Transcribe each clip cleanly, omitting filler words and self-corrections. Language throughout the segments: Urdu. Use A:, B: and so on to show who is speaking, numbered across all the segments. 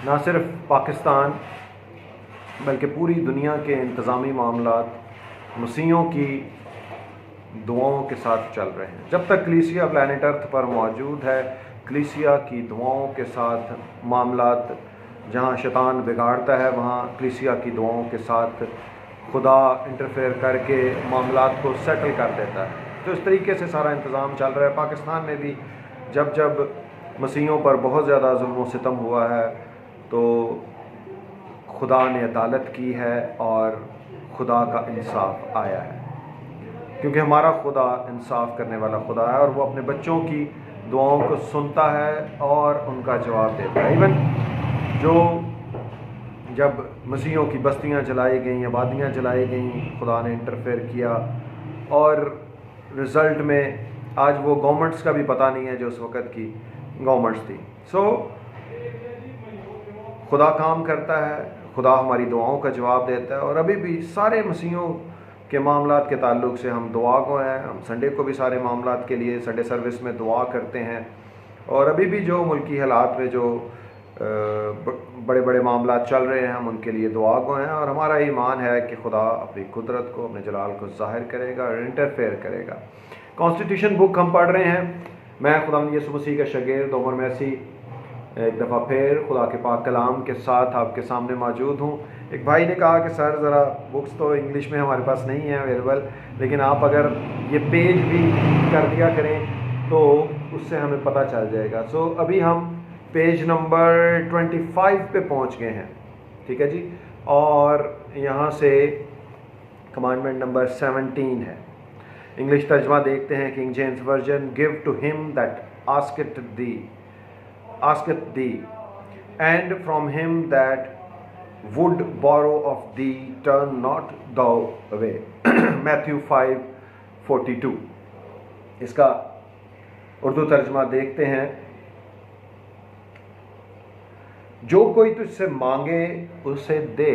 A: نہ صرف پاکستان بلکہ پوری دنیا کے انتظامی معاملات مسیحیوں کی دعاؤں کے ساتھ چل رہے ہیں. جب تک کلیسیا پلانٹ ارتھ پر موجود ہے، کلیسیا کی دعاؤں کے ساتھ معاملات، جہاں شیطان بگاڑتا ہے وہاں کلیسیا کی دعاؤں کے ساتھ خدا انٹرفیئر کر کے معاملات کو سیٹل کر دیتا ہے. تو اس طریقے سے سارا انتظام چل رہا ہے. پاکستان میں بھی جب مسیحیوں پر بہت زیادہ ظلم و ستم ہوا ہے تو خدا نے عدالت کی ہے اور خدا کا انصاف آیا ہے، کیونکہ ہمارا خدا انصاف کرنے والا خدا ہے اور وہ اپنے بچوں کی دعاؤں کو سنتا ہے اور ان کا جواب دیتا ہے. ایون جب مسیحیوں کی بستیاں جلائی گئیں، آبادیاں جلائی گئیں، خدا نے انٹرفیئر کیا اور رزلٹ میں آج وہ گورنمنٹس کا بھی پتہ نہیں ہے جو اس وقت کی گورنمنٹس تھی. خدا کام کرتا ہے، خدا ہماری دعاؤں کا جواب دیتا ہے. اور ابھی بھی سارے مسیحیوں کے معاملات کے تعلق سے ہم دعا گو ہیں. ہم سنڈے کو بھی سارے معاملات کے لیے سنڈے سروس میں دعا کرتے ہیں. اور ابھی بھی جو ملکی حالات میں جو بڑے بڑے معاملات چل رہے ہیں ہم ان کے لیے دعا گو ہیں. اور ہمارا ایمان ہے کہ خدا اپنی قدرت کو، اپنے جلال کو ظاہر کرے گا اور انٹرفیئر کرے گا. کانسٹیٹیوشن بک ہم پڑھ رہے ہیں. میں خداوند یسوع مسیح کا شاگرد عمر میسی ایک دفعہ پھر خدا کے پاک کلام کے ساتھ آپ کے سامنے موجود ہوں. ایک بھائی نے کہا کہ سر ذرا بکس تو انگلش میں ہمارے پاس نہیں ہیں اویلیبل، لیکن آپ اگر یہ پیج بھی کر دیا کریں تو اس سے ہمیں پتہ چل جائے گا. ابھی ہم پیج نمبر 25 پہ پہنچ گئے ہیں، ٹھیک ہے جی. اور یہاں سے کمانڈمنٹ نمبر 17 ہے. انگلش ترجمہ دیکھتے ہیں. King James version. Give to him that asketh thee, and from him that would borrow of thee turn not thou away. Matthew 5:42. اس کا اردو ترجمہ دیکھتے ہیں. جو کوئی تجھ سے مانگے اسے دے،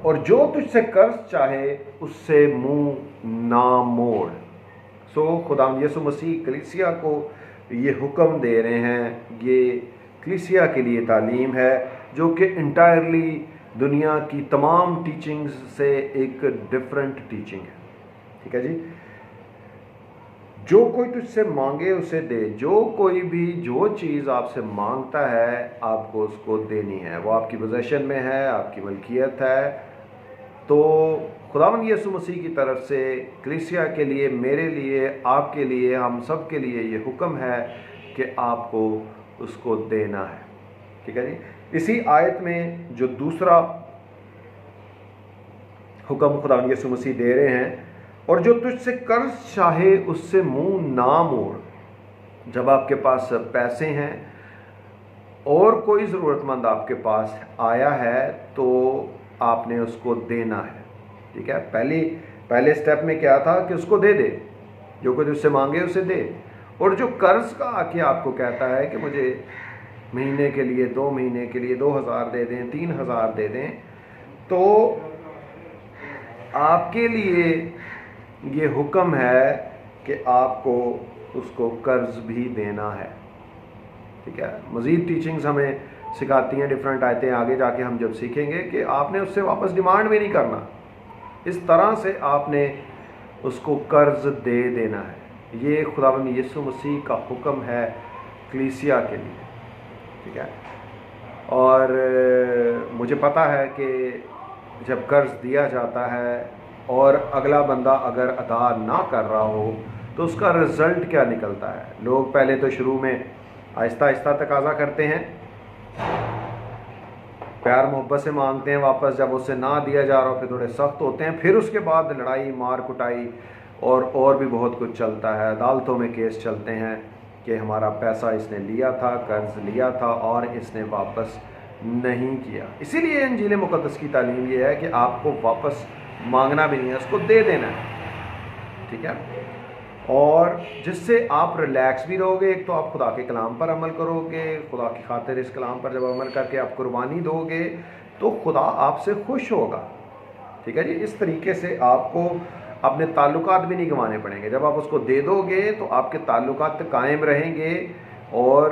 A: اور جو تجھ سے قرض چاہے اس سے منہ نہ موڑ. خداوند یسوع مسیح کلیسیا کو یہ حکم دے رہے ہیں. یہ کلیسیا کے لیے تعلیم ہے جو کہ انٹائرلی دنیا کی تمام ٹیچنگز سے ایک ڈفرینٹ ٹیچنگ ہے، ٹھیک ہے جی. جو کوئی تجھ سے مانگے اسے دے. جو کوئی بھی جو چیز آپ سے مانگتا ہے آپ کو اس کو دینی ہے. وہ آپ کی پوزیشن میں ہے، آپ کی ملکیت ہے. تو خداوند یسوع مسیح کی طرف سے کلیسیا کے لیے، میرے لیے، آپ کے لیے، ہم سب کے لیے یہ حکم ہے کہ آپ کو اس کو دینا ہے، ٹھیک ہے جی. اسی آیت میں جو دوسرا حکم خداوند یسوع مسیح دے رہے ہیں، اور جو تجھ سے قرض چاہے اس سے منہ نہ موڑ. جب آپ کے پاس پیسے ہیں اور کوئی ضرورت مند آپ کے پاس آیا ہے تو آپ نے اس کو دینا ہے، ٹھیک ہے. پہلے سٹیپ میں کیا تھا کہ اس کو دے دے. جو کوئی تجھ سے مانگے اسے دے. اور جو قرض کا آ کے آپ کو کہتا ہے کہ مجھے مہینے کے لیے، 2 مہینے کے لیے 2000 دے دیں، 3000 دے دیں، تو آپ کے لیے یہ حکم ہے کہ آپ کو اس کو قرض بھی دینا ہے، ٹھیک ہے. مزید ٹیچنگز ہمیں سکھاتی ہیں ڈفرینٹ آیتیں. آگے جا کے ہم جب سیکھیں گے کہ آپ نے اس سے واپس ڈیمانڈ بھی نہیں کرنا. اس طرح سے آپ نے اس کو قرض دے دینا ہے. یہ خداوند یسوع مسیح کا حکم ہے کلیسیا کے لیے، ٹھیک ہے. اور مجھے پتہ ہے کہ جب قرض دیا جاتا ہے اور اگلا بندہ اگر ادا نہ کر رہا ہو تو اس کا رزلٹ کیا نکلتا ہے. لوگ پہلے تو شروع میں آہستہ آہستہ تقاضا کرتے ہیں، پیار محبت سے مانگتے ہیں واپس. جب اس سے نہ دیا جا رہا ہو پھر تھوڑے سخت ہوتے ہیں. پھر اس کے بعد لڑائی، مار کٹائی اور بھی بہت کچھ چلتا ہے. عدالتوں میں کیس چلتے ہیں کہ ہمارا پیسہ اس نے لیا تھا، قرض لیا تھا اور اس نے واپس نہیں کیا. اسی لیے انجیل مقدس کی تعلیم یہ ہے کہ آپ کو واپس مانگنا بھی نہیں ہے، اس کو دے دینا ہے، ٹھیک ہے. اور جس سے آپ ریلیکس بھی رہو گے. ایک تو آپ خدا کے کلام پر عمل کرو گے، خدا کی خاطر اس کلام پر جب عمل کر کے آپ قربانی دو گے تو خدا آپ سے خوش ہوگا، ٹھیک ہے جی. اس طریقے سے آپ کو اپنے تعلقات بھی نہیں گنوانے پڑیں گے. جب آپ اس کو دے دو گے تو آپ کے تعلقات قائم رہیں گے اور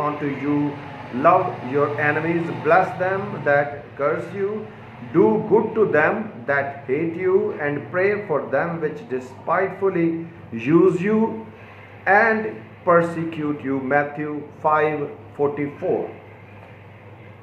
A: unto you, love your enemies, bless them that curse you, do good to them that hate you, and pray for them which despitefully use you and persecute you. Matthew 5:44।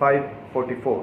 A: 5:44